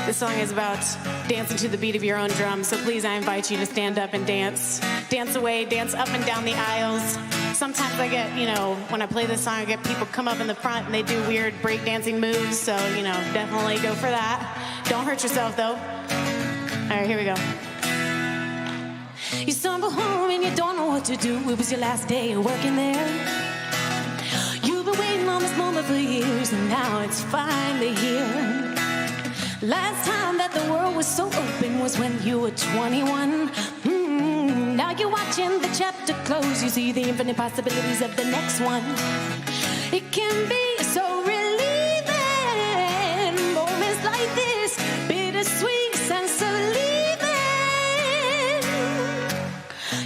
This song is about dancing to the beat of your own drum, so please, I invite you to stand up and dance. Dance away, dance up and down the aisles. Sometimes I get, when I play this song, I get people come up in the front and they do weird breakdancing moves, so, definitely go for that. Don't hurt yourself, though. All right, here we go. You stumble home and you don't know what to do. It was your last day of working there. You've been waiting on this moment for years, and now it's finally here. Last time that the world was so open was when you were 21. Now you're watching the chapter close. You see the infinite possibilities of the next one. It can be so relieving. Moments like this, bittersweet sense of leaving.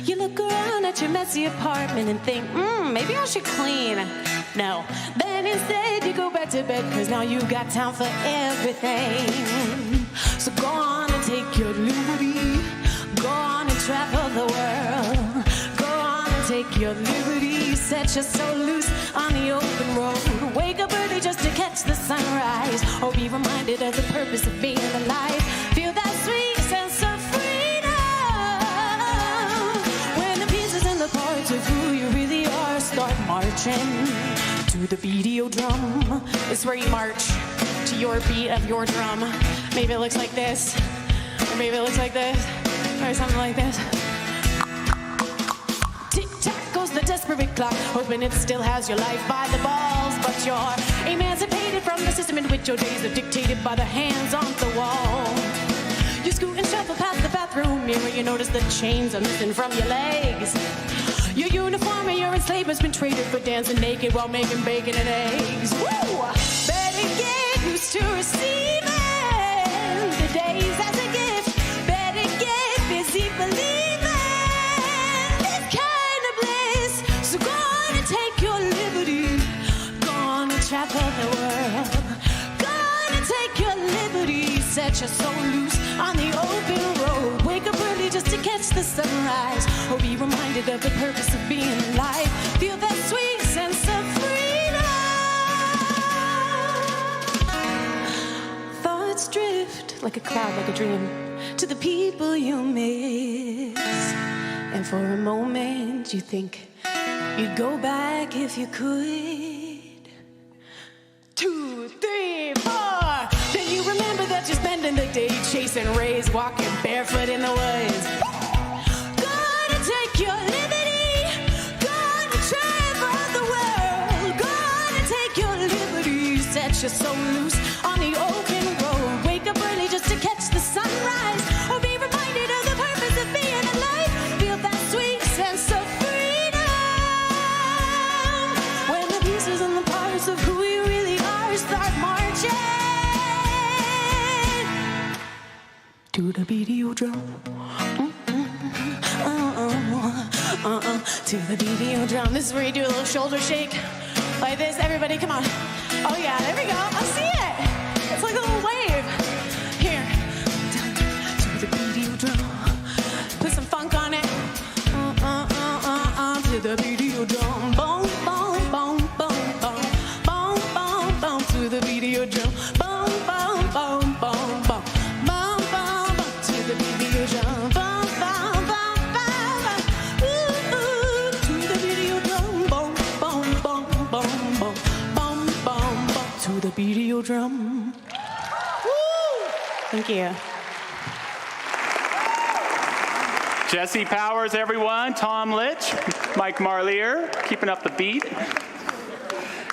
You look around at your messy apartment and think, maybe I should clean. No. Then instead you go back to bed, cause now you've got time for everything. So go on and take your liberty. Go on and travel the world. Go on and take your liberty. Set your soul loose on the open road. Wake up early just to catch the sunrise, or be reminded of the purpose of being alive. Feel that sweet sense of freedom. When the pieces and the parts of who you really are start marching to the beat of your drum. It's where you march to your beat of your drum. Maybe it looks like this, or maybe it looks like this, or something like this. Tick-tock goes the desperate clock, hoping it still has your life by the balls. But you're emancipated from the system in which your days are dictated by the hands on the wall. You scoot and shuffle past the bathroom mirror. You notice the chains are missing from your legs. Your uniform and your enslavement's been traded for dancing naked while making bacon and eggs. Woo! Better get used to receiving the days as a gift. Better get busy believing this kind of bliss. So go on and take your liberty. Go on and travel the world. Go on and take your liberty. Set your soul loose on the open road. Wake up early just to catch the sunrise, or be reminded of the purpose of being alive. Feel that sweet sense of freedom. Thoughts drift like a cloud, like a dream, to the people you miss. And for a moment you think you'd go back if you could. 2, 3, 4. Then you remember that you're spending the day chasing rays, walking barefoot in the woods. Gonna take your liberty. Gonna travel the world. Gonna take your liberty. Set your soul loose on the open road. Wake up early just to catch the sunrise, or be reminded of the purpose of being alive. Feel that sweet sense of freedom. When the pieces and the parts of who you really are start marching to the beat of your drum. To the beat of your drum. This is where you do a little shoulder shake like this. Everybody, come on. Oh yeah, there we go. I see it. It's like a little wave. Here. To the beat of your drum. Put some funk on it. To the beat of your drum. Boom, boom, boom, boom, boom. Boom, boom, boom. To the beat of your drum. Boom, boom, boom, boom, boom. The beat of your drum. Woo! Thank you. Jesse Powers, everyone. Tom Litch, Mike Marlier, keeping up the beat.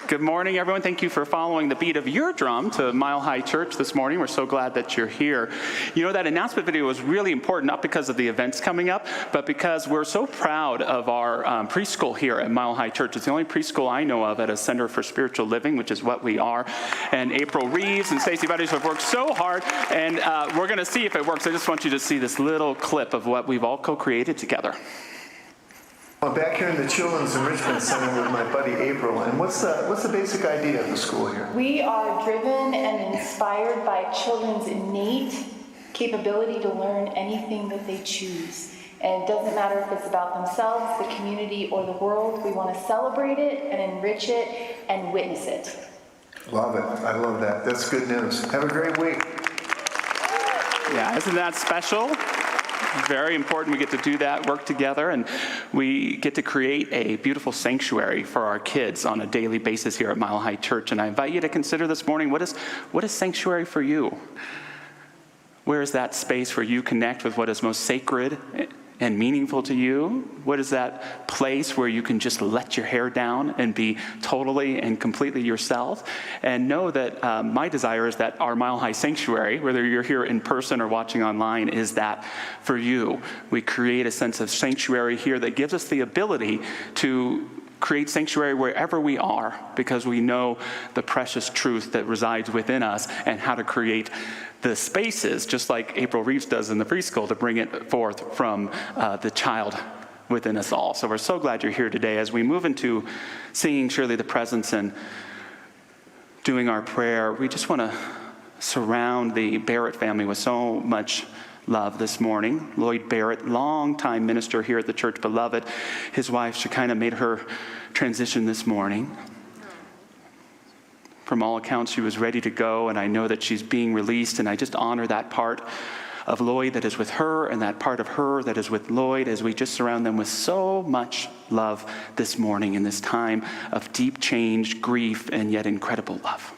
Good morning, everyone. Thank you for following the beat of your drum to Mile High Church this morning. We're so glad that you're here. You know, that announcement video was really important, not because of the events coming up, but because we're so proud of our preschool here at Mile High Church. It's the only preschool I know of at a Center for Spiritual Living, which is what we are. And April Reeves and Stacey Buddies have worked so hard, and we're going to see if it works. I just want you to see this little clip of what we've all co-created together. I'm back here in the Children's Enrichment Center with my buddy April, and what's the basic idea of the school here? We are driven and inspired by children's innate capability to learn anything that they choose. And it doesn't matter if it's about themselves, the community, or the world. We want to celebrate it and enrich it and witness it. Love it. I love that. That's good news. Have a great week. Yeah, isn't that special? Very important. We get to do that, work together, and we get to create a beautiful sanctuary for our kids on a daily basis here at Mile High Church. And I invite you to consider this morning, what is sanctuary for you? Where is that space where you connect with what is most sacred and meaningful to you? What is that place where you can just let your hair down and be totally and completely yourself? And know that my desire is that our Mile High Sanctuary, whether you're here in person or watching online, is that for you. We create a sense of sanctuary here that gives us the ability to create sanctuary wherever we are, because we know the precious truth that resides within us and how to create the spaces, just like April Reeves does in the preschool, to bring it forth from the child within us all. So we're so glad you're here today as we move into singing Surely the Presence and doing our prayer. We just want to surround the Barrett family with so much love this morning. Lloyd Barrett, longtime minister here at the church, beloved. His wife, Shekinah, made her transition this morning. From all accounts, she was ready to go, and I know that she's being released, and I just honor that part of Lloyd that is with her and that part of her that is with Lloyd as we just surround them with so much love this morning in this time of deep change, grief, and yet incredible love.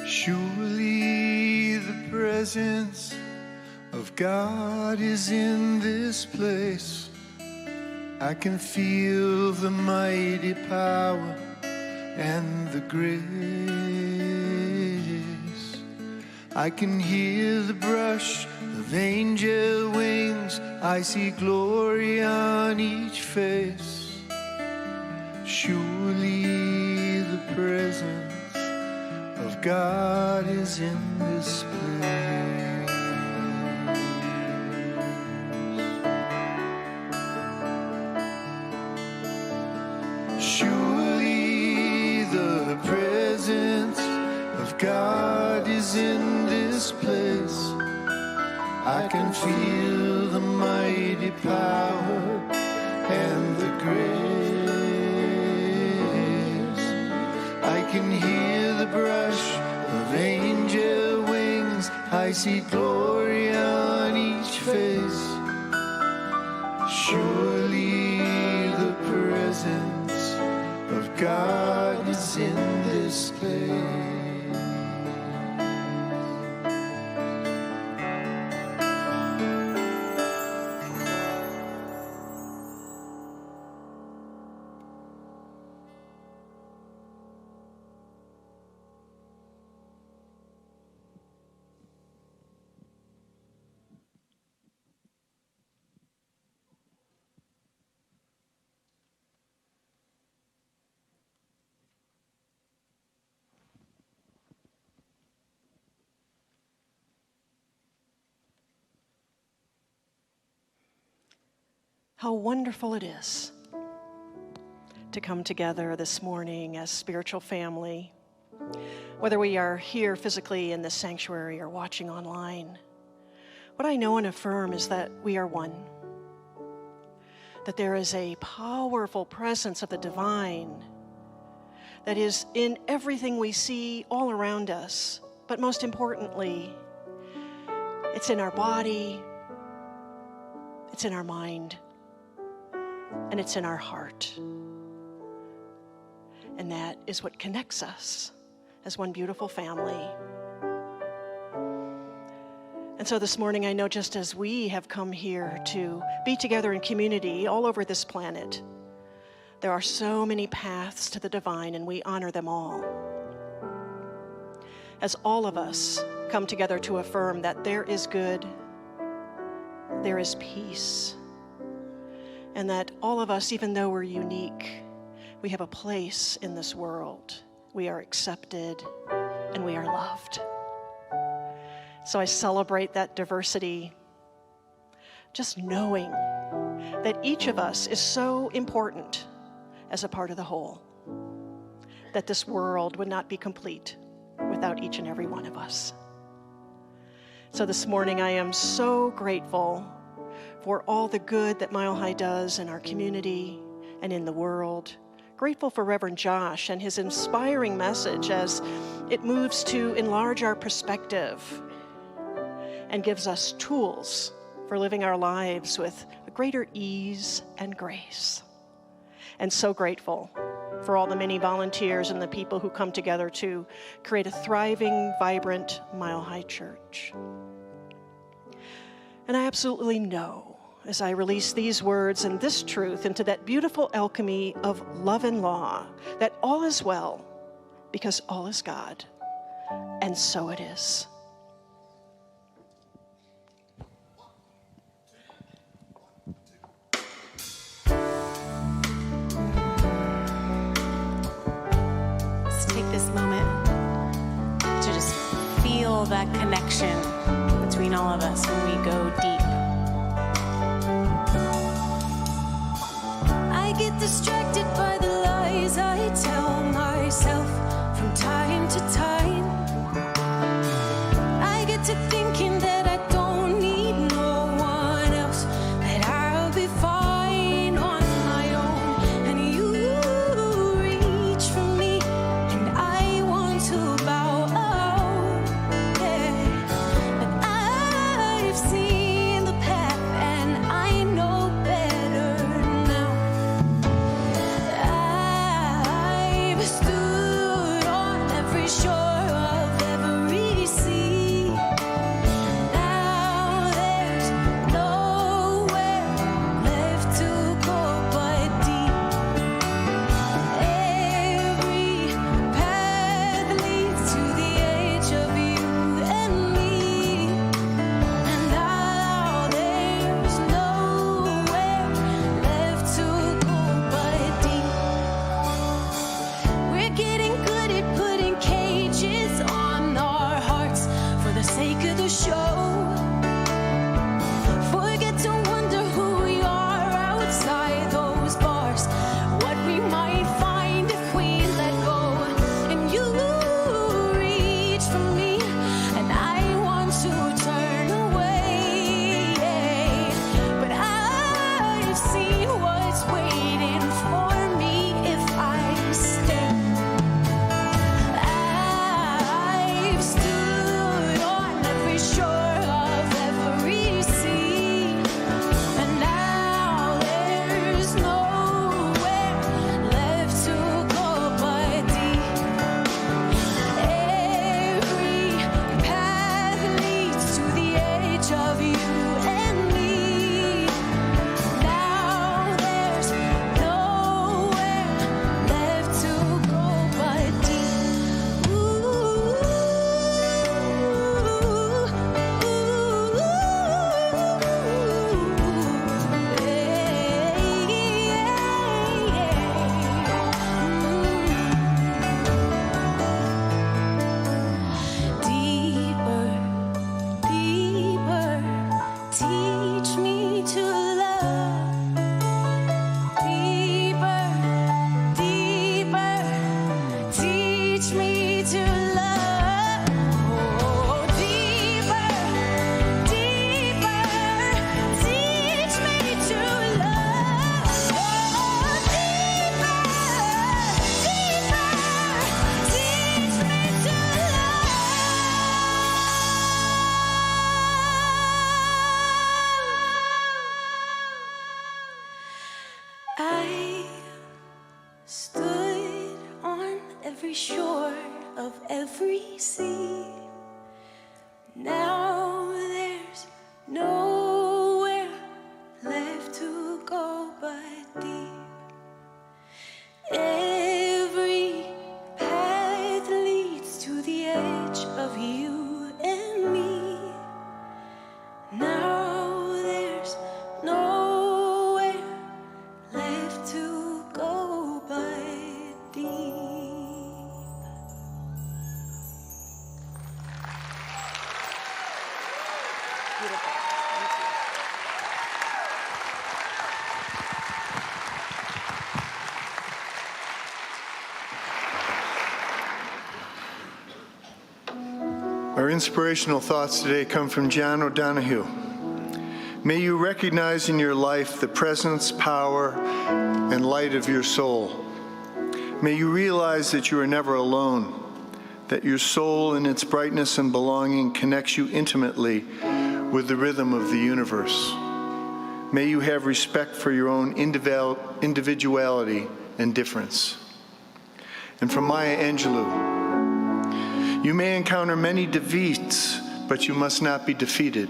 Surely the presence of God is in this place. I can feel the mighty power and the grace. I can hear the brush of angel wings. I see glory on each face. Surely the presence of God is in this place. Surely the presence of God is in this place. I can feel the mighty power and the grace. I can hear the brush of angel wings. I see glory on each face. Surely the presence of God is in this place. How wonderful it is to come together this morning as spiritual family, whether we are here physically in this sanctuary or watching online. What I know and affirm is that we are one, that there is a powerful presence of the divine that is in everything we see all around us, but most importantly, it's in our body, it's in our mind, and it's in our heart. And that is what connects us as one beautiful family. And so this morning, I know just as we have come here to be together in community all over this planet, there are so many paths to the divine, and we honor them all. As all of us come together to affirm that there is good, there is peace, and that all of us, even though we're unique, we have a place in this world. We are accepted and we are loved. So I celebrate that diversity, just knowing that each of us is so important as a part of the whole, that this world would not be complete without each and every one of us. So this morning I am so grateful for all the good that Mile High does in our community and in the world. Grateful for Reverend Josh and his inspiring message as it moves to enlarge our perspective and gives us tools for living our lives with a greater ease and grace. And so grateful for all the many volunteers and the people who come together to create a thriving, vibrant Mile High Church. And I absolutely know, as I release these words and this truth into that beautiful alchemy of love and law, that all is well because all is God, and so it is. Let's take this moment to just feel that connection between all of us when we go deep. I get distracted by the lies I tell myself from time to time. I get to thinking that I don't need no one else, that I'll be fine on my own. And you reach for me, and I want to bow out. Yeah. But I've seen the path, and I know better now. I've stood on every shore of every sea. Now there's nowhere left to go but deep. Every path leads to the edge of you and me. And now there's nowhere left to go but deep. We're getting good at putting cages on our hearts for the sake of the show. Forget to wonder who we are outside those bars, what we might find if we let go. And you reach for me, and I want to turn away. But I've seen what's waiting for me if I stay. I've stood on every shore of every sea, and now there's nowhere left to go but deep. Every path leads to the edge of you and me. Now there's nowhere left to go but deep. Deeper, deeper, teach me to love. Deeper, deeper, teach me to love. Oh, deeper, deeper, teach me to love. Oh, deeper, deeper, teach me to love. I stood on every shore of every sea. Now there's nowhere left to go but deep. Every path leads to the edge of you and me. Now there's nowhere left to go but deep. Beautiful. Our inspirational thoughts today come from John O'Donohue. May you recognize in your life the presence, power, and light of your soul. May you realize that you are never alone, that your soul in its brightness and belonging connects you intimately with the rhythm of the universe. May you have respect for your own individuality and difference. And from Maya Angelou, you may encounter many defeats, but you must not be defeated.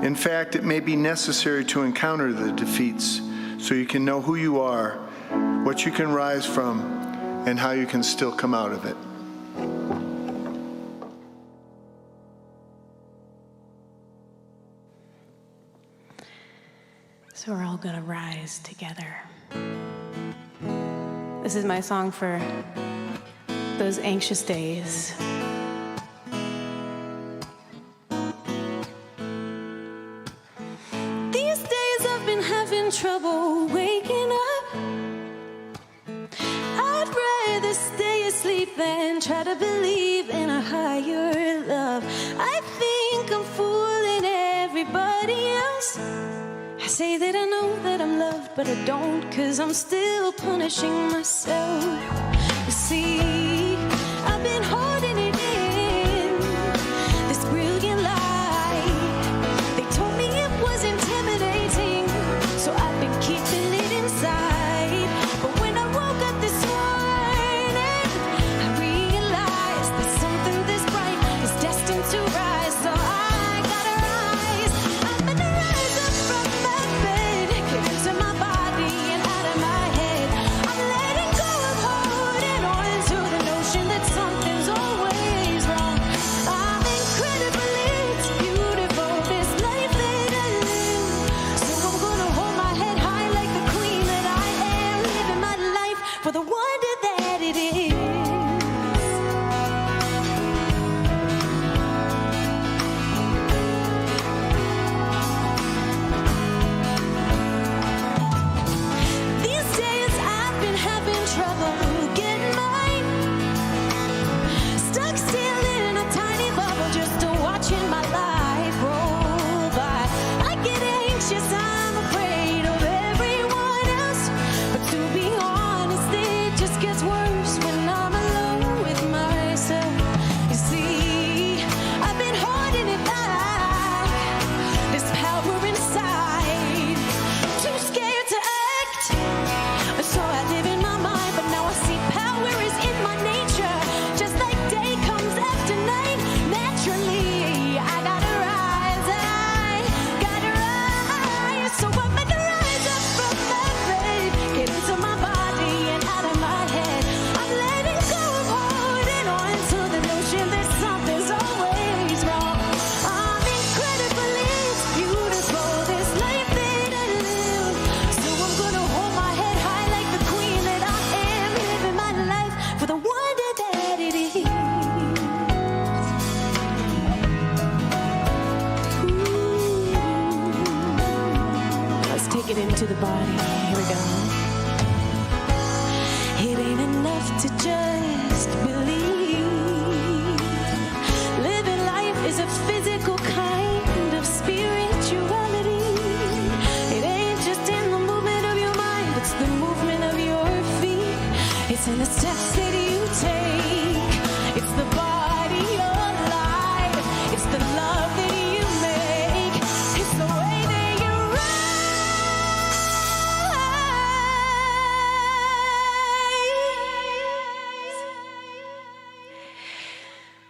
In fact, it may be necessary to encounter the defeats so you can know who you are, what you can rise from, and how you can still come out of it. So we're all gonna rise together. This is my song for those anxious days. These days I've been having trouble waking up. I'd rather stay asleep than try to believe in a higher love. I think I'm fooling everybody else. I say that I know that I'm loved, but I don't, 'cause I'm still punishing myself. You see, I've been holding it in, this brilliant light. They told me it was intimidating, so I've been keeping it inside. But when I woke up this morning, I realized that something this bright is destined to rise. So I gotta rise. I'm gonna rise up from my bed, get into my body and out of my head. I'm letting go of holding on to the notion that something's always wrong. I'm incredible, it's beautiful, this life that I live. So I'm gonna hold my head high like the queen that I am, living my life for the wonder that it is. These days I've been having trouble getting mine. Stuck still in a tiny bubble, just watching my life roll by. I get anxious, I'm afraid of everyone else. But to be honest, it just gets worse when I'm alone with myself. You see, I've been holding it back, this power inside. Too scared to act, so I live in my mind. But now I see power is in my nature, just like day comes after night. Naturally, I gotta rise, I gotta rise. So I'm gonna rise up from my bed, get into my body and out of my head. I'm letting go of holding on to the notion that something's always wrong. I'm incredible, it's beautiful, this life that I live. So I'm gonna hold my head high like the queen that I am, living my life for the wonder that it is. Let's take it into the body. Here we go. It ain't enough to just believe. Living life is a physical kind of spirituality. It ain't just in the movement of your mind, it's the movement of your feet. It's in the steps that you take. It's the body you're life. It's the love that you make. It's the way that you rise.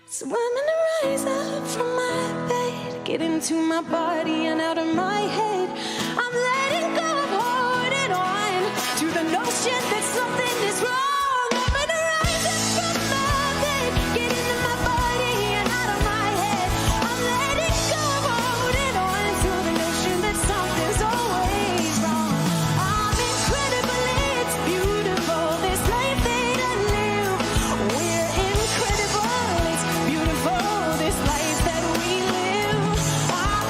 So I'm gonna rise up from my bed, get into my body and out of my head. I'm letting go of holding on to the notion that something is wrong. I'm gonna rise up from my bed, get into my body and out of my head. I'm letting go of holding on to the notion that something's always wrong. I'm incredible, it's beautiful, this life that I live. We're incredible, it's beautiful, this life that we live. I'm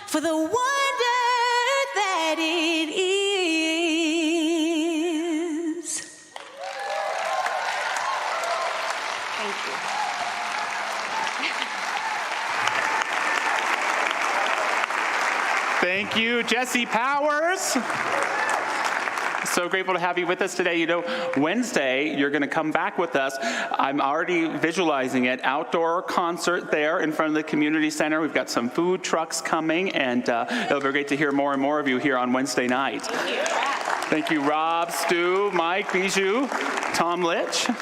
for the wonder that it is. Thank you. Thank you, Jesse Powers. So grateful to have you with us today. You know, Wednesday, you're going to come back with us. I'm already visualizing it. Outdoor concert there in front of the community center. We've got some food trucks coming, and it'll be great to hear more and more of you here on Wednesday night. Thank you, Rob, Stu, Mike, Bijou, Tom Litch.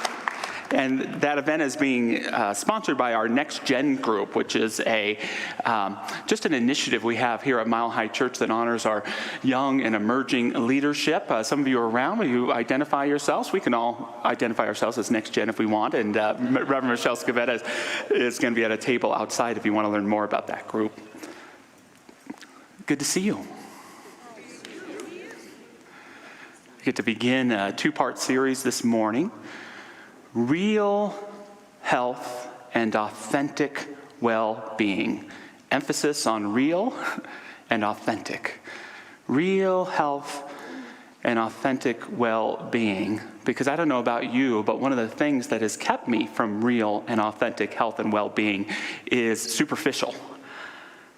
And that event is being sponsored by our Next Gen group, which is just an initiative we have here at Mile High Church that honors our young and emerging leadership. Some of you are around. Will you identify yourselves? We can all identify ourselves as Next Gen if we want. And Reverend Michelle Scavetta is going to be at a table outside if you want to learn more about that group. Good to see you. We get to begin a two-part series this morning. Real health and authentic well-being. Emphasis on real and authentic. Real health and authentic well-being. Because I don't know about you, but one of the things that has kept me from real and authentic health and well-being is superficial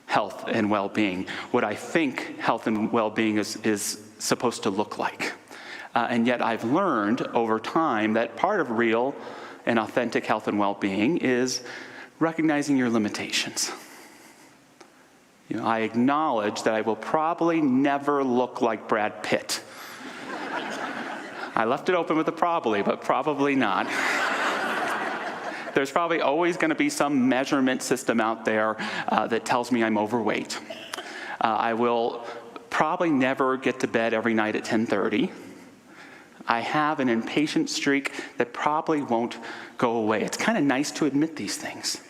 health and well-being. What I think health and well-being is supposed to look like. And yet I've learned over time that part of real and authentic health and well-being is recognizing your limitations. You know, I acknowledge that I will probably never look like Brad Pitt. I left it open with a probably, but probably not. There's probably always going to be some measurement system out there that tells me I'm overweight. I will probably never get to bed every night at 10:30. I have an impatient streak that probably won't go away. It's kind of nice to admit these things.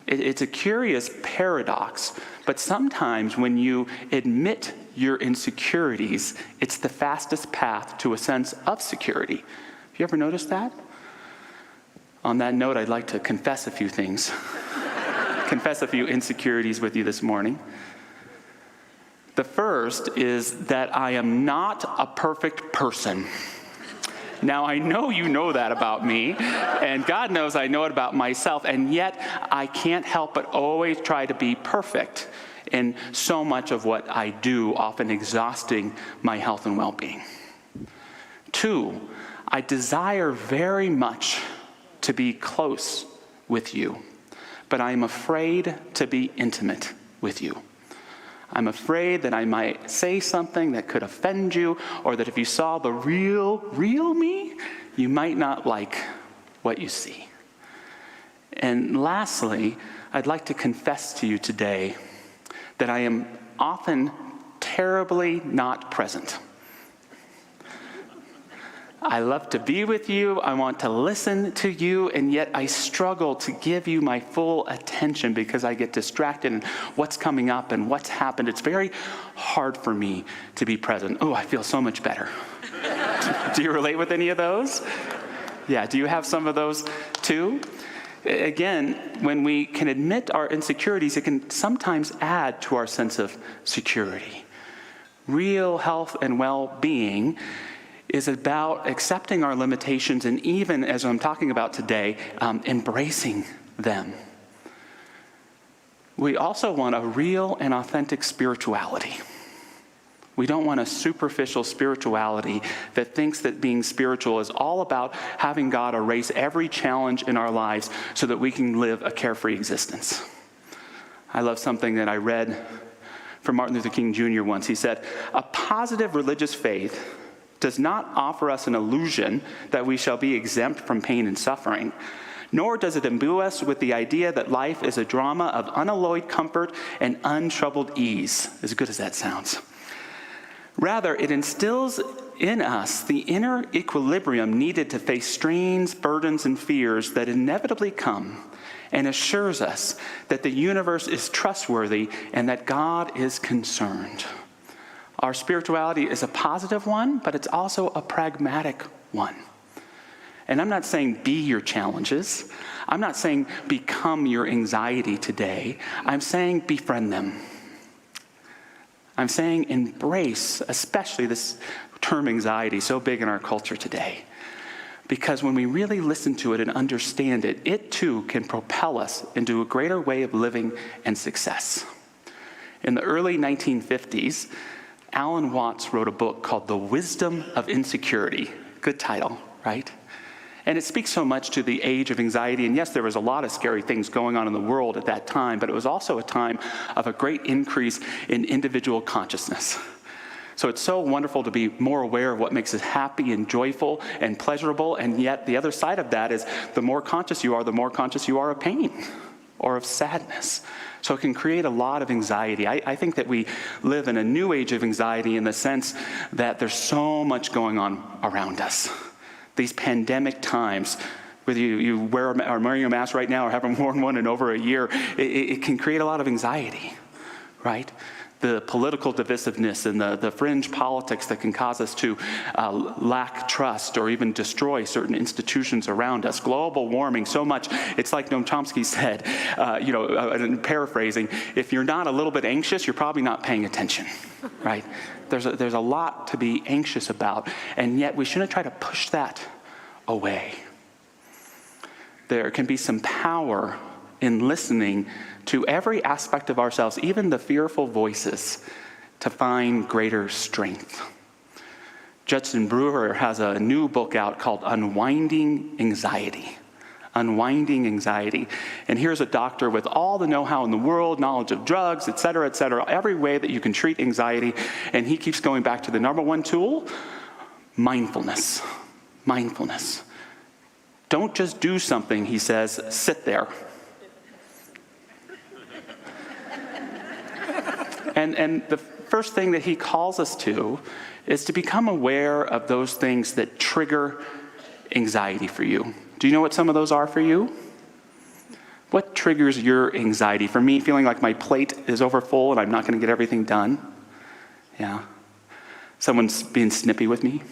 It's a curious paradox, but sometimes when you admit your insecurities, it's the fastest path to a sense of security. Have you ever noticed that? On that note, I'd like to confess a few things. Confess a few insecurities with you this morning. The first is that I am not a perfect person. Now, I know you know that about me, and God knows I know it about myself, and yet I can't help but always try to be perfect in so much of what I do, often exhausting my health and well-being. 2, I desire very much to be close with you, but I'm afraid to be intimate with you. I'm afraid that I might say something that could offend you, or that if you saw the real me, you might not like what you see. And lastly, I'd like to confess to you today that I am often terribly not present. I love to be with you, I want to listen to you, and yet I struggle to give you my full attention because I get distracted in what's coming up and what's happened. It's very hard for me to be present. Oh, I feel so much better. Do you relate with any of those? Yeah, do you have some of those too? Again, when we can admit our insecurities, it can sometimes add to our sense of security. Real health and well-being is about accepting our limitations and even, as I'm talking about today, embracing them. We also want a real and authentic spirituality. We don't want a superficial spirituality that thinks that being spiritual is all about having God erase every challenge in our lives so that we can live a carefree existence. I love something that I read from Martin Luther King Jr. once. He said, "A positive religious faith does not offer us an illusion that we shall be exempt from pain and suffering, nor does it imbue us with the idea that life is a drama of unalloyed comfort and untroubled ease," as good as that sounds. Rather, it instills in us the inner equilibrium needed to face strains, burdens, and fears that inevitably come, and assures us that the universe is trustworthy and that God is concerned. Our spirituality is a positive one, but it's also a pragmatic one. And I'm not saying be your challenges. I'm not saying become your anxiety today. I'm saying befriend them. I'm saying embrace, especially this term anxiety, so big in our culture today. Because when we really listen to it and understand it, it too can propel us into a greater way of living and success. In the early 1950s, Alan Watts wrote a book called The Wisdom of Insecurity. Good title, right? And it speaks so much to the age of anxiety. And yes, there was a lot of scary things going on in the world at that time, but it was also a time of a great increase in individual consciousness. So it's so wonderful to be more aware of what makes us happy and joyful and pleasurable. And yet the other side of that is the more conscious you are of pain or of sadness. So it can create a lot of anxiety. I think that we live in a new age of anxiety in the sense that there's so much going on around us. These pandemic times, whether you are wearing a mask right now or haven't worn one in over a year, it can create a lot of anxiety, right? The political divisiveness and the fringe politics that can cause us to lack trust or even destroy certain institutions around us. Global warming, so much. It's like Noam Chomsky said, paraphrasing, if you're not a little bit anxious, you're probably not paying attention, right? There's a lot to be anxious about, and yet we shouldn't try to push that away. There can be some power in listening to every aspect of ourselves, even the fearful voices, to find greater strength. Judson Brewer has a new book out called Unwinding Anxiety. Unwinding Anxiety. And here's a doctor with all the know-how in the world, knowledge of drugs, et cetera, every way that you can treat anxiety. And he keeps going back to the number one tool, mindfulness. Mindfulness. Don't just do something, he says, sit there. And the first thing that he calls us to is to become aware of those things that trigger anxiety for you. Do you know what some of those are for you? What triggers your anxiety? For me, feeling like my plate is overfull and I'm not going to get everything done. Yeah. Someone's being snippy with me.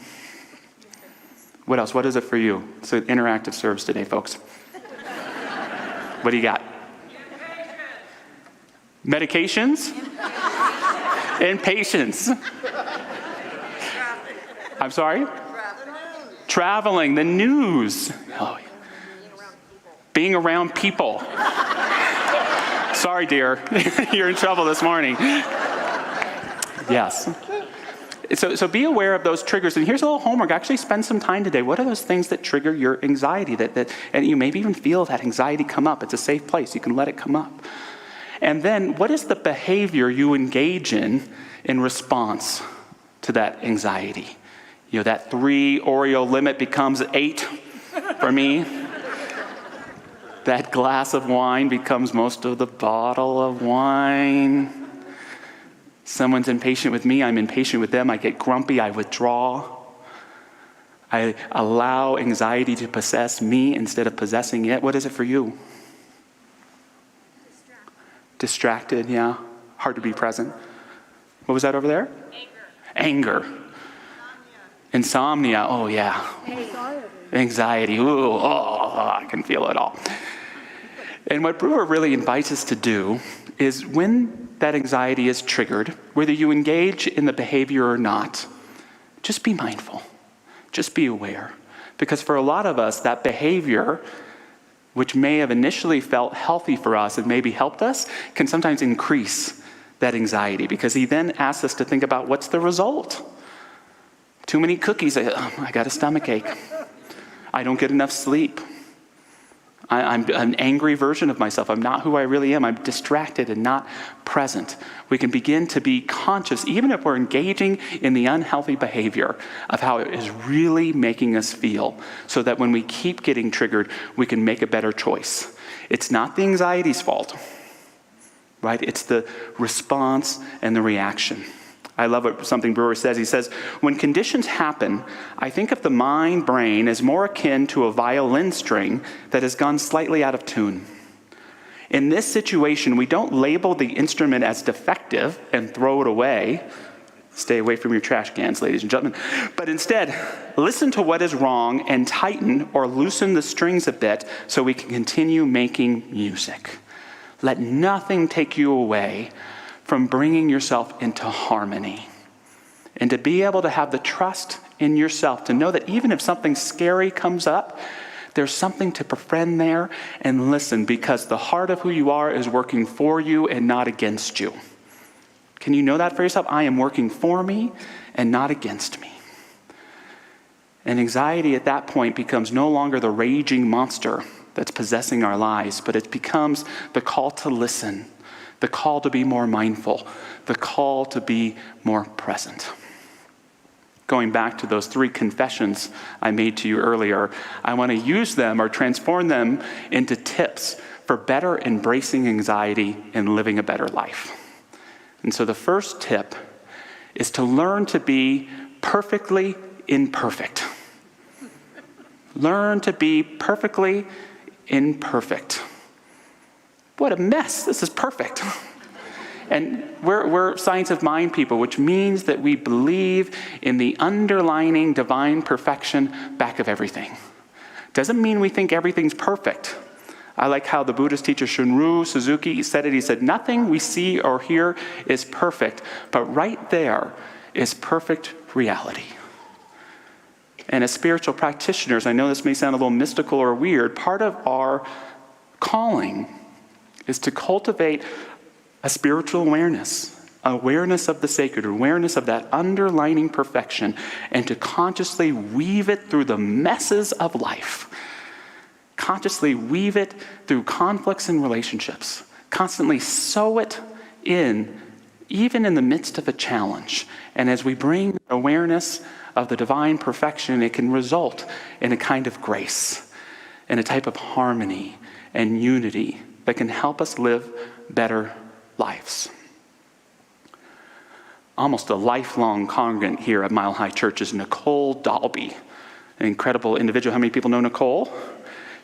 What else? What is it for you? It's an interactive service today, folks. What do you got? Medications? Impatience. I'm sorry? Traveling, the news. Oh, being around people. Sorry, dear. You're in trouble this morning. Yes. So be aware of those triggers. And here's a little homework. Actually spend some time today. What are those things that trigger your anxiety? And you maybe even feel that anxiety come up. It's a safe place. You can let it come up. And then what is the behavior you engage in response to that anxiety? You know, that 3 Oreo limit becomes 8 for me. That glass of wine becomes most of the bottle of wine. Someone's impatient with me, I'm impatient with them. I get grumpy, I withdraw. I allow anxiety to possess me instead of possessing it. What is it for you? Distracted, yeah. Hard to be present. What was that over there? Anger. Insomnia. Oh, yeah. Anxiety. Ooh, I can feel it all. And what Brewer really invites us to do is when that anxiety is triggered, whether you engage in the behavior or not, just be mindful. Just be aware. Because for a lot of us, that behavior, which may have initially felt healthy for us and maybe helped us, can sometimes increase that anxiety because he then asks us to think about what's the result. Too many cookies, I got a stomach ache. I don't get enough sleep. I'm an angry version of myself. I'm not who I really am. I'm distracted and not present. We can begin to be conscious, even if we're engaging in the unhealthy behavior, of how it is really making us feel, so that when we keep getting triggered, we can make a better choice. It's not the anxiety's fault, right? It's the response and the reaction. I love what something Brewer says. He says, when conditions happen, I think of the mind-brain as more akin to a violin string that has gone slightly out of tune. In this situation, we don't label the instrument as defective and throw it away. Stay away from your trash cans, ladies and gentlemen. But instead, listen to what is wrong and tighten or loosen the strings a bit so we can continue making music. Let nothing take you away from bringing yourself into harmony. And to be able to have the trust in yourself, to know that even if something scary comes up, there's something to befriend there and listen, because the heart of who you are is working for you and not against you. Can you know that for yourself? I am working for me and not against me. And anxiety at that point becomes no longer the raging monster that's possessing our lives, but it becomes the call to listen, the call to be more mindful, the call to be more present. Going back to those 3 confessions I made to you earlier, I want to use them or transform them into tips for better embracing anxiety and living a better life. And so the first tip is to learn to be perfectly imperfect. Learn to be perfectly imperfect. What a mess. This is perfect. And we're science of mind people, which means that we believe in the underlining divine perfection back of everything. Doesn't mean we think everything's perfect. I like how the Buddhist teacher Shunryu Suzuki said it. He said, nothing we see or hear is perfect, but right there is perfect reality. And as spiritual practitioners, I know this may sound a little mystical or weird, part of our calling is to cultivate a spiritual awareness of the sacred, awareness of that underlining perfection, and to consciously weave it through the messes of life. Consciously weave it through conflicts and relationships. Constantly sew it in, even in the midst of a challenge. And as we bring awareness of the divine perfection, it can result in a kind of grace, in a type of harmony and unity that can help us live better lives. Almost a lifelong congregant here at Mile High Church is Nicole Dalby, an incredible individual. How many people know Nicole?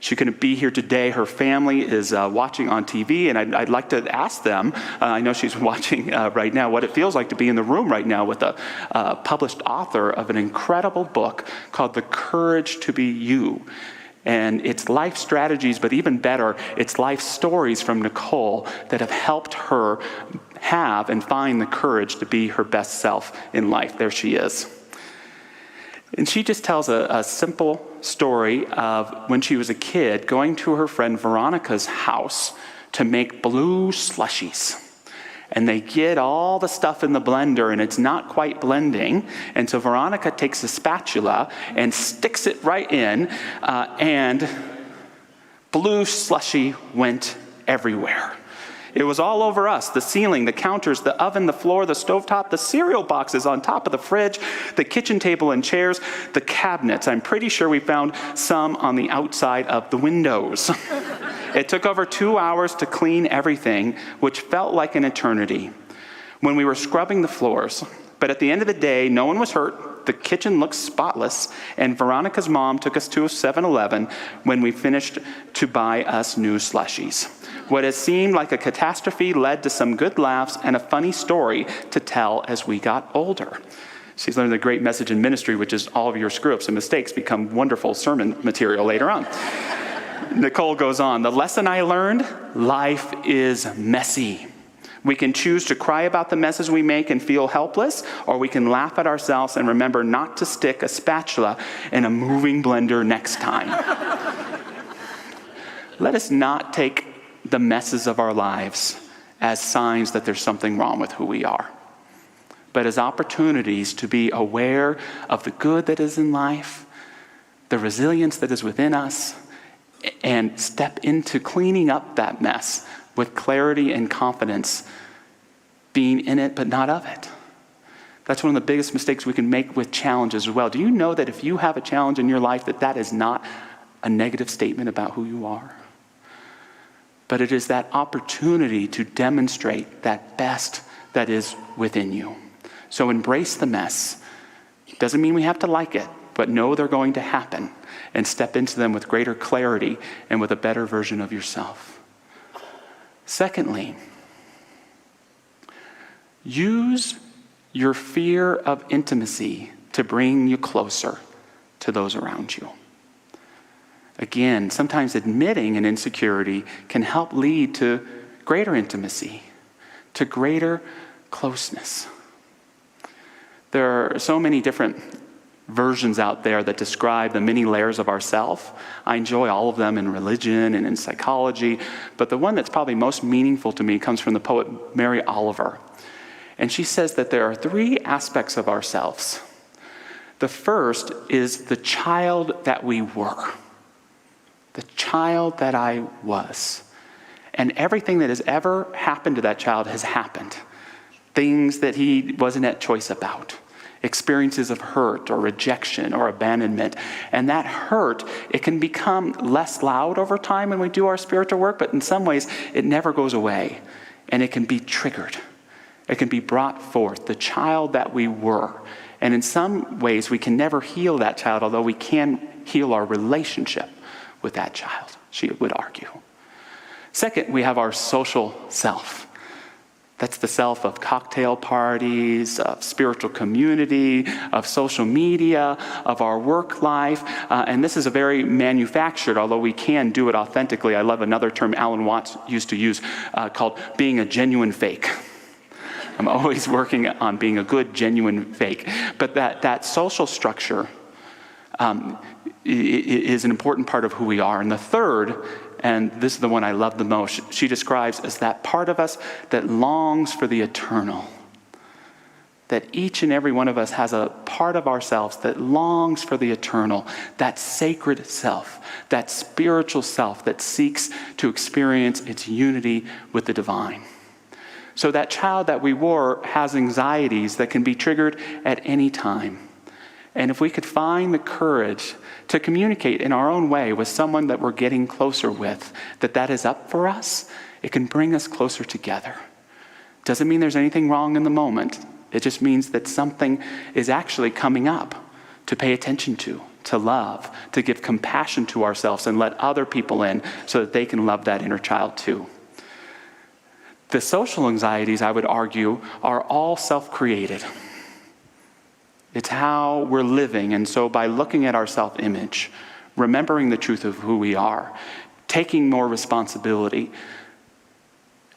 She couldn't be here today. Her family is watching on TV, and I'd like to ask them, I know she's watching right now, what it feels like to be in the room right now with a published author of an incredible book called The Courage to Be You. And it's life strategies, but even better, it's life stories from Nicole that have helped her have and find the courage to be her best self in life. There she is. And she just tells a simple story of when she was a kid going to her friend Veronica's house to make blue slushies. And they get all the stuff in the blender and it's not quite blending. And so Veronica takes a spatula and sticks it right in, and blue slushy went everywhere. It was all over us, the ceiling, the counters, the oven, the floor, the stovetop, the cereal boxes on top of the fridge, the kitchen table and chairs, the cabinets. I'm pretty sure we found some on the outside of the windows. It took over 2 hours to clean everything, which felt like an eternity. When we were scrubbing the floors, but at the end of the day, no one was hurt, the kitchen looked spotless, and Veronica's mom took us to a 7-Eleven when we finished to buy us new slushies. What has seemed like a catastrophe led to some good laughs and a funny story to tell as we got older. She's learned the great message in ministry, which is all of your screw-ups and mistakes become wonderful sermon material later on. Nicole goes on, the lesson I learned, life is messy. We can choose to cry about the messes we make and feel helpless, or we can laugh at ourselves and remember not to stick a spatula in a moving blender next time. Let us not take the messes of our lives as signs that there's something wrong with who we are, but as opportunities to be aware of the good that is in life, the resilience that is within us, and step into cleaning up that mess with clarity and confidence, being in it but not of it. That's one of the biggest mistakes we can make with challenges as well. Do you know that if you have a challenge in your life, that is not a negative statement about who you are? But it is that opportunity to demonstrate that best that is within you. So embrace the mess. Doesn't mean we have to like it, but know they're going to happen, and step into them with greater clarity and with a better version of yourself. Secondly, use your fear of intimacy to bring you closer to those around you. Again, sometimes admitting an insecurity can help lead to greater intimacy, to greater closeness. There are so many different versions out there that describe the many layers of ourself. I enjoy all of them in religion and in psychology, but the one that's probably most meaningful to me comes from the poet Mary Oliver. And she says that there are 3 aspects of ourselves. The first is the child that we were, the child that I was. And everything that has ever happened to that child has happened. Things that he wasn't at choice about. Experiences of hurt or rejection or abandonment. And that hurt, it can become less loud over time when we do our spiritual work, but in some ways it never goes away. And it can be triggered. It can be brought forth, the child that we were. And in some ways we can never heal that child, although we can heal our relationship with that child, she would argue. Second, we have our social self. That's the self of cocktail parties, of spiritual community, of social media, of our work life. And this is a very manufactured, although we can do it authentically. I love another term Alan Watts used to use called being a genuine fake. I'm always working on being a good, genuine fake. But that social structure is an important part of who we are. And the third, and this is the one I love the most, she describes as that part of us that longs for the eternal. That each and every one of us has a part of ourselves that longs for the eternal, that sacred self, that spiritual self that seeks to experience its unity with the divine. So that child that we were has anxieties that can be triggered at any time. And if we could find the courage to communicate in our own way with someone that we're getting closer with, that is up for us, it can bring us closer together. Doesn't mean there's anything wrong in the moment. It just means that something is actually coming up to pay attention to love, to give compassion to ourselves and let other people in so that they can love that inner child too. The social anxieties, I would argue, are all self-created. It's how we're living. And so by looking at our self-image, remembering the truth of who we are, taking more responsibility,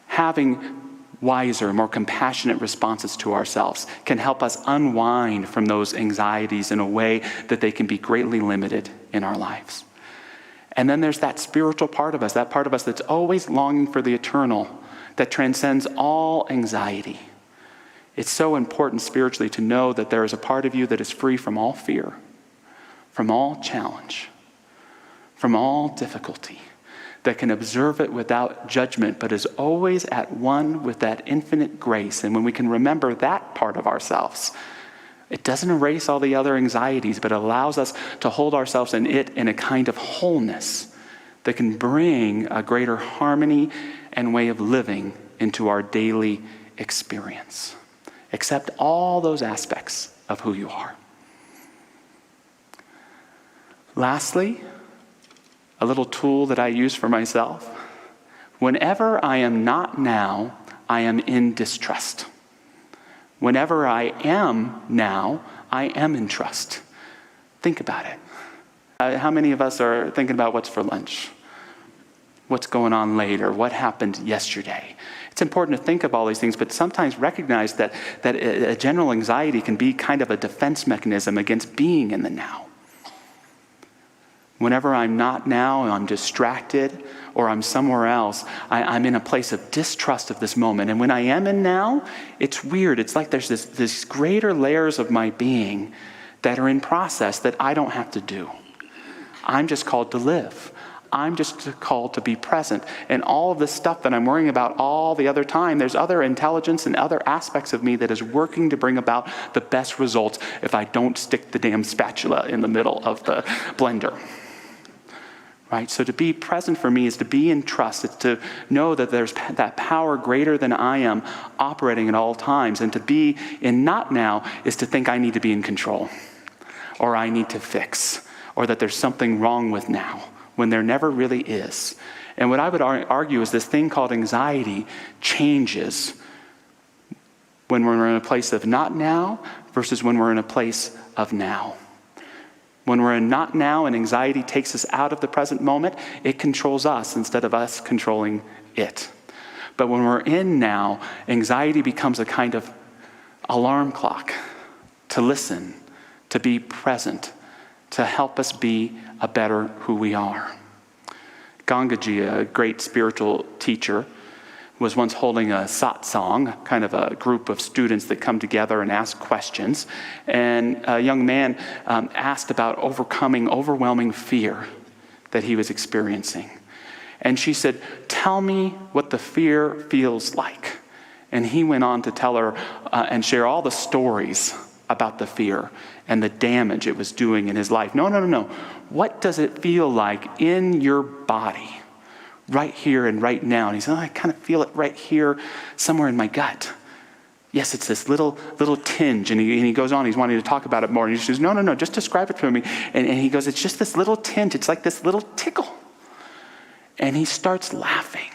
having wiser, more compassionate responses to ourselves can help us unwind from those anxieties in a way that they can be greatly limited in our lives. And then there's that spiritual part of us, that part of us that's always longing for the eternal, that transcends all anxiety. It's so important spiritually to know that there is a part of you that is free from all fear, from all challenge, from all difficulty, that can observe it without judgment, but is always at one with that infinite grace. And when we can remember that part of ourselves, it doesn't erase all the other anxieties, but allows us to hold ourselves in it in a kind of wholeness that can bring a greater harmony and way of living into our daily experience. Accept all those aspects of who you are. Lastly, a little tool that I use for myself. Whenever I am not now, I am in distrust. Whenever I am now, I am in trust. Think about it. How many of us are thinking about what's for lunch? What's going on later? What happened yesterday? It's important to think of all these things, but sometimes recognize that a general anxiety can be kind of a defense mechanism against being in the now. Whenever I'm not now, I'm distracted, or I'm somewhere else, I'm in a place of distrust of this moment. And when I am in now, it's weird. It's like there's this greater layers of my being that are in process that I don't have to do. I'm just called to live. I'm just called to be present. And all of this stuff that I'm worrying about all the other time, there's other intelligence and other aspects of me that is working to bring about the best results if I don't stick the damn spatula in the middle of the blender. Right? So to be present for me is to be in trust. It's to know that there's that power greater than I am operating at all times. And to be in not now is to think I need to be in control, or I need to fix, or that there's something wrong with now, when there never really is. And what I would argue is this thing called anxiety changes when we're in a place of not now versus when we're in a place of now. When we're in not now and anxiety takes us out of the present moment, it controls us instead of us controlling it. But when we're in now, anxiety becomes a kind of alarm clock to listen, to be present, to help us be a better who we are. Gangaji, a great spiritual teacher, was once holding a satsang, kind of a group of students that come together and ask questions. And a young man asked about overcoming overwhelming fear that he was experiencing. And she said, "Tell me what the fear feels like." And he went on to tell her and share all the stories about the fear and the damage it was doing in his life. No. What does it feel like in your body? Right here and right now. And he said, "I kind of feel it right here, somewhere in my gut." Yes, it's this little tinge. And he goes on, he's wanting to talk about it more. And he says, no, just describe it to me. And he goes, "It's just this little tinge. It's like this little tickle." And he starts laughing.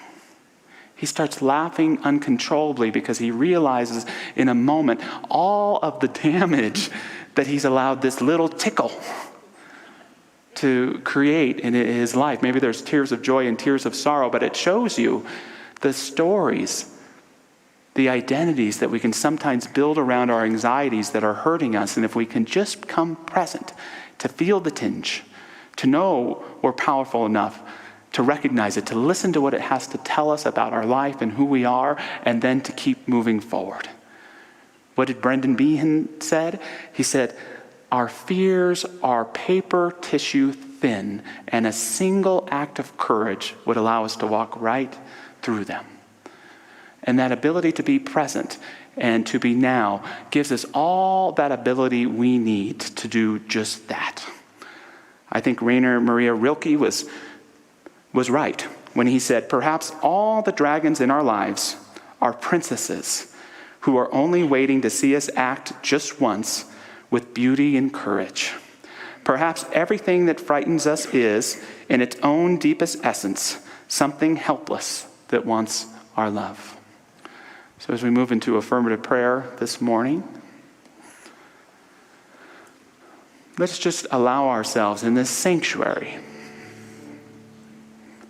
He starts laughing uncontrollably because he realizes in a moment all of the damage that he's allowed this little tickle to create in his life. Maybe there's tears of joy and tears of sorrow, but it shows you the stories, the identities that we can sometimes build around our anxieties that are hurting us. And if we can just come present to feel the tinge, to know we're powerful enough to recognize it, to listen to what it has to tell us about our life and who we are, and then to keep moving forward. What did Brendan Behan said? He said, "Our fears are paper tissue thin, and a single act of courage would allow us to walk right through them." And that ability to be present and to be now gives us all that ability we need to do just that. I think Rainer Maria Rilke was right when he said, "Perhaps all the dragons in our lives are princesses who are only waiting to see us act just once with beauty and courage. Perhaps everything that frightens us is, in its own deepest essence, something helpless that wants our love." So as we move into affirmative prayer this morning, let's just allow ourselves in this sanctuary,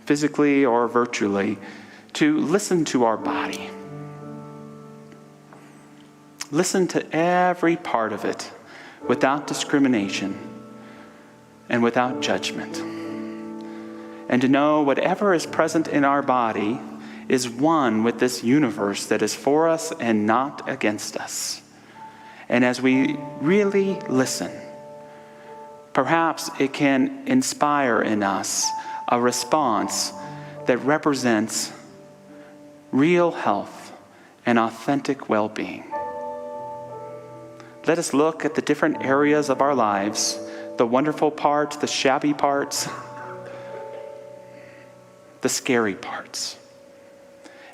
physically or virtually, to listen to our body. Listen to every part of it without discrimination and without judgment. And to know whatever is present in our body is one with this universe that is for us and not against us. And as we really listen, perhaps it can inspire in us a response that represents real health and authentic well-being. Let us look at the different areas of our lives, the wonderful parts, the shabby parts, the scary parts,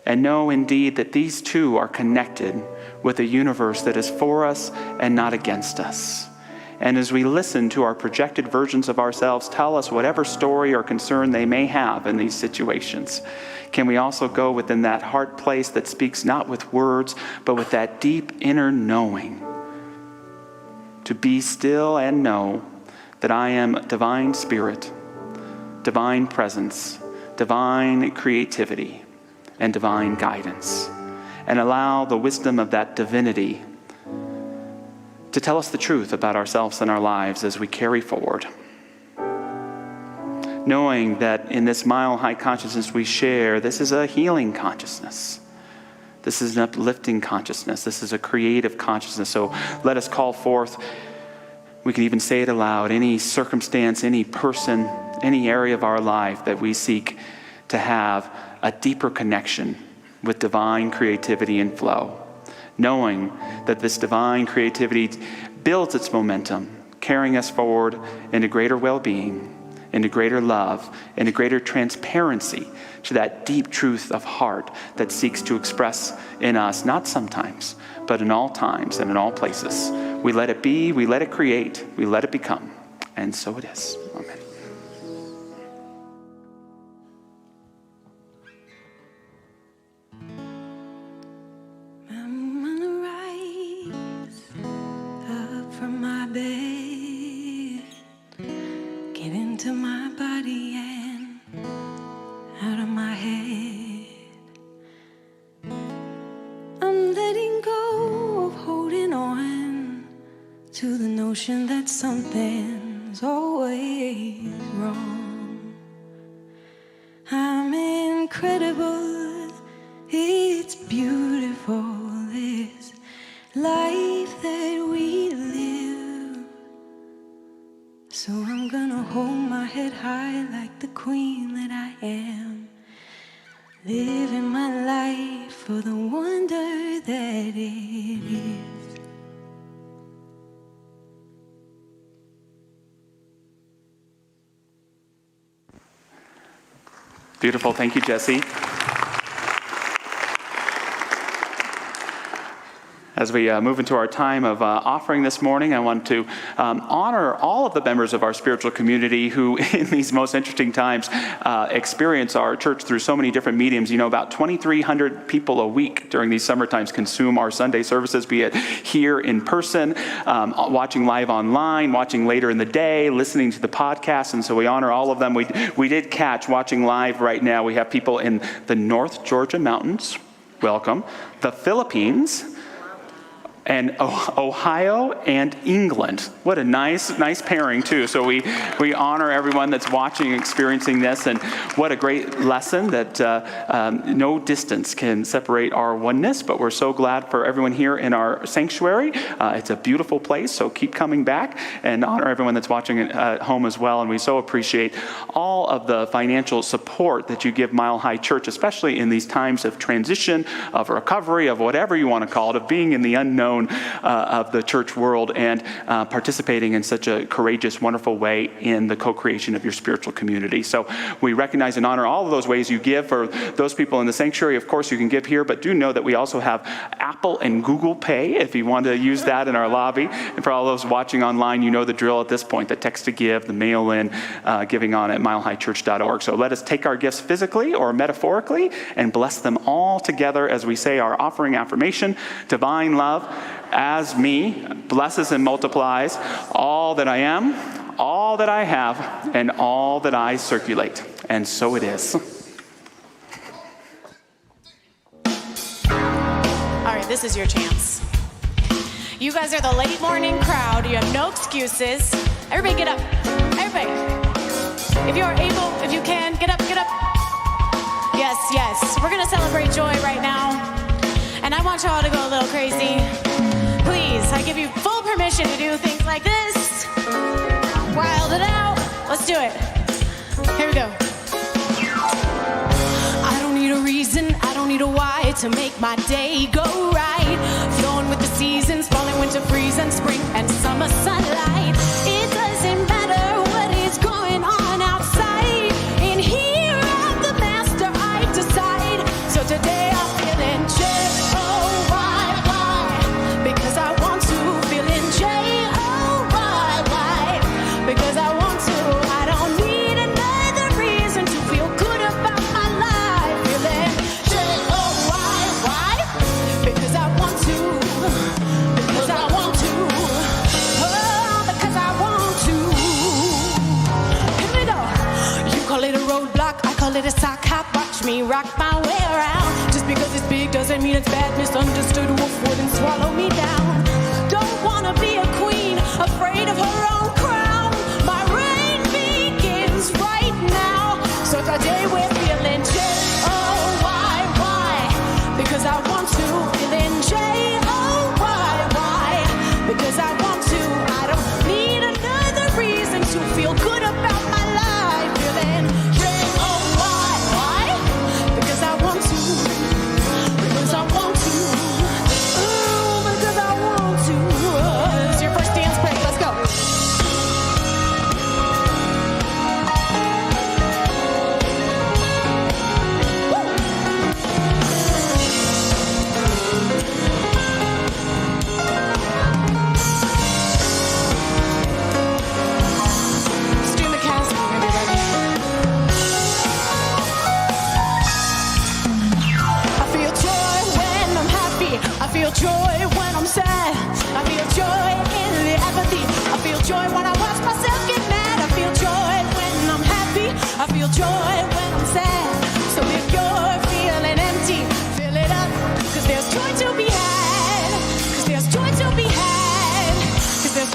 and know indeed that these two are connected with a universe that is for us and not against us. And as we listen to our projected versions of ourselves tell us whatever story or concern they may have in these situations, can we also go within that heart place that speaks not with words, but with that deep inner knowing, to be still and know that I am divine spirit, divine presence, divine creativity, and divine guidance, and allow the wisdom of that divinity to tell us the truth about ourselves and our lives as we carry forward. Knowing that in this mile-high consciousness we share, this is a healing consciousness. This is an uplifting consciousness. This is a creative consciousness. So let us call forth, we can even say it aloud, any circumstance, any person, any area of our life that we seek to have a deeper connection with divine creativity and flow. Knowing that this divine creativity builds its momentum, carrying us forward into greater well-being, into greater love, into greater transparency to that deep truth of heart that seeks to express in us, not sometimes, but in all times and in all places. We let it be, we let it create, we let it become. And so it is. Amen. Get into my body and out of my head. to the notion that something's always wrong. I'm incredible, it's beautiful, this life that we live. So I'm gonna hold my head high like the queen that I am, living my life for the wonder that it is. Beautiful. Thank you, Jesse. As we move into our time of offering this morning, I want to honor all of the members of our spiritual community who, in these most interesting times, experience our church through so many different mediums. You know, about 2,300 people a week during these summer times consume our Sunday services, be it here in person, watching live online, watching later in the day, listening to the podcast. And so we honor all of them. We did catch, watching live right now, we have people in the North Georgia mountains. Welcome. The Philippines, and Ohio and England. What a nice pairing too. So we honor everyone that's watching, experiencing this, and what a great lesson that no distance can separate our oneness, but we're so glad for everyone here in our sanctuary. It's a beautiful place, so keep coming back, and honor everyone that's watching at home as well. And we so appreciate all of the financial support that you give Mile High Church, especially in these times of transition, of recovery, of whatever you want to call it, of being in the unknown of the church world, and participating in such a courageous, wonderful way in the co-creation of your spiritual community. So we recognize and honor all of those ways you give. For those people in the sanctuary, of course, you can give here, but do know that we also have Apple and Google Pay if you want to use that in our lobby. And for all those watching online, you know the drill at this point, the text to give, the mail in, giving on at milehighchurch.org. So let us take our gifts physically or metaphorically and bless them all together as we say our offering affirmation. Divine love, as me, blesses and multiplies all that I am, all that I have, and all that I circulate. And so it is. All right, this is your chance. You guys are the late morning crowd. You have no excuses. Everybody get up. Everybody. If you're able, if you can, get up, get up. Yes. We're going to celebrate joy right now. And I want y'all to go a little crazy. Please, I give you full permission to do things like this. Wild it out. Let's do it. Here we go. I don't need a reason, I don't need a why to make my day go right. Flowing with the seasons, falling winter, freezing, spring and summer sunlight. It doesn't matter what is going on outside. In here I'm the master, I decide. So today I'm feeling J-O-Y, because I want to. Feeling J-O-Y, because I want to. I don't need another reason to feel good about my life. Feeling J-O-Y, because I want to. Because I want to. Oh, because I want to. Here we go. You call it a roadblock, I call it a sock hop. Watch me rock my way around. Just because it's big doesn't mean it's bad. Misunderstood, wolf wouldn't swallow me down. Don't wanna be a queen, afraid of her own crown. My reign begins right now. So today we're feeling J-O-Y, because I want to. Feeling J-O-Y, because I want to. I don't need another reason to feel good about my life. Feeling J-O-Y, because I want to. Because I want to. Ooh, because I want to. It's your first dance break. Let's go. Let's do the cast, everybody. I feel joy when I'm happy. I feel joy when I'm sad. I feel joy in the apathy. I feel joy when I watch myself get mad. I feel joy when I'm happy. I feel joy when I'm sad. So if you're feeling empty, fill it up. Cause there's joy to be had. Cause there's joy to be had. Cause there's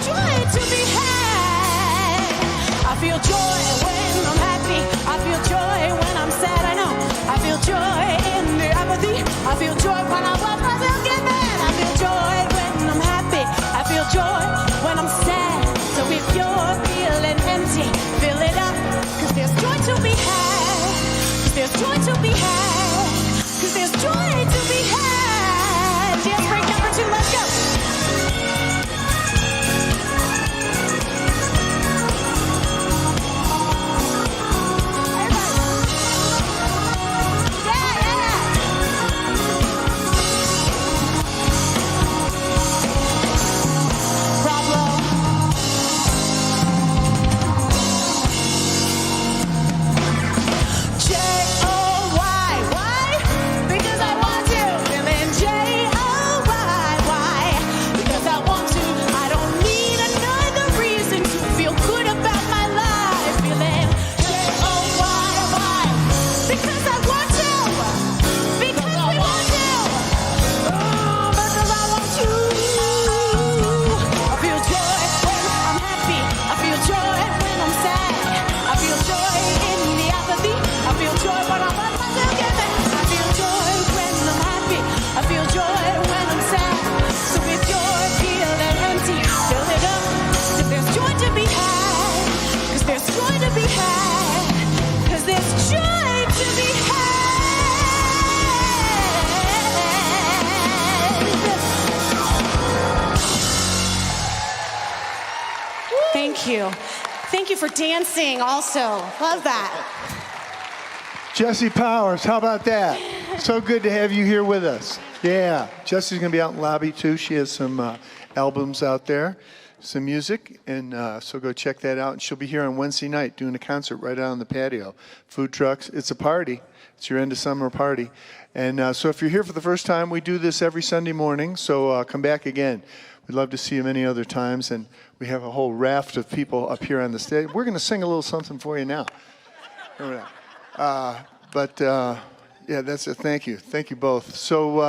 Thank you. Thank you for dancing also. Love that. Jesse Powers, how about that? So good to have you here with us. Yeah, Jesse's going to be out in the lobby too. She has some albums out there, some music, and so go check that out. And she'll be here on Wednesday night doing a concert right out on the patio. Food trucks. It's a party. It's your end of summer party. And so if you're here for the first time, we do this every Sunday morning, so come back again. We'd love to see you many other times, and we have a whole raft of people up here on the stage. We're going to sing a little something for you now. Yeah, that's it. Thank you. Thank you both. So,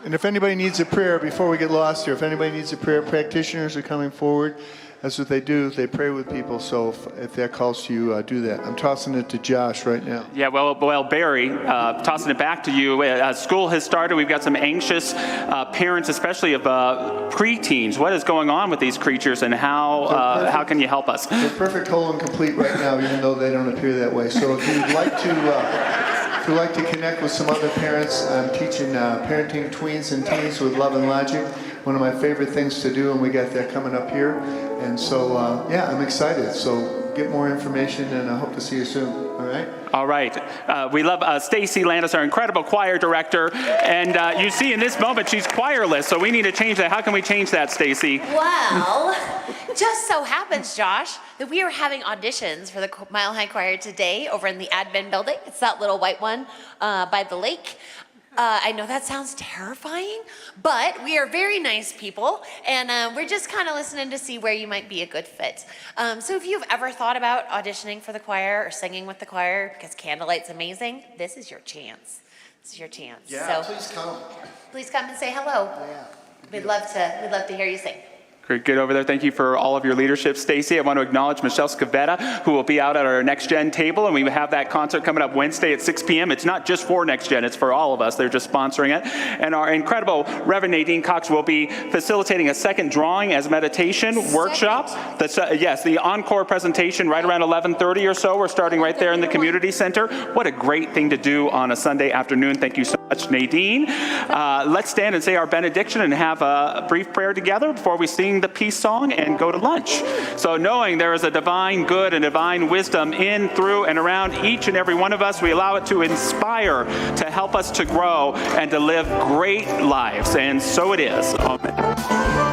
and if anybody needs a prayer, before we get lost here, if anybody needs a prayer, practitioners are coming forward. That's what they do. They pray with people. So if that calls to you, do that. I'm tossing it to Josh right now. Yeah, well, Barry, tossing it back to you. School has started. We've got some anxious parents, especially of preteens. What is going on with these creatures, and how can you help us? They're perfect, whole, and complete right now, even though they don't appear that way. So if you'd like to connect with some other parents, I'm teaching parenting tweens and teens with love and logic. One of my favorite things to do, and we got that coming up here. And so, yeah, I'm excited. So get more information, and I hope to see you soon. All right? All right. We love Stacy Landis, our incredible choir director. And you see in this moment, she's choirless, so we need to change that. How can we change that, Stacy? Well, just so happens, Josh, that we are having auditions for the Mile High Choir today over in the admin building. It's that little white one by the lake. I know that sounds terrifying, but we are very nice people, and we're just kind of listening to see where you might be a good fit. So if you've ever thought about auditioning for the choir or singing with the choir, because Candlelight's amazing, this is your chance. This is your chance. Yeah, so please come. Please come and say hello. Yeah. We'd love to hear you sing. Great, good over there. Thank you for all of your leadership, Stacy. I want to acknowledge Michelle Scavetta, who will be out at our Next Gen table, and we have that concert coming up Wednesday at 6 p.m. It's not just for Next Gen, it's for all of us. They're just sponsoring it. And our incredible Reverend Nadine Cox will be facilitating a second drawing as meditation workshop. Yes, the encore presentation right around 11:30 or so. We're starting right there in the community center. What a great thing to do on a Sunday afternoon. Thank you so much, Nadine. Let's stand and say our benediction and have a brief prayer together before we sing the peace song and go to lunch. So knowing there is a divine good and divine wisdom in, through, and around each and every one of us, we allow it to inspire, to help us to grow and to live great lives. And so it is. Amen.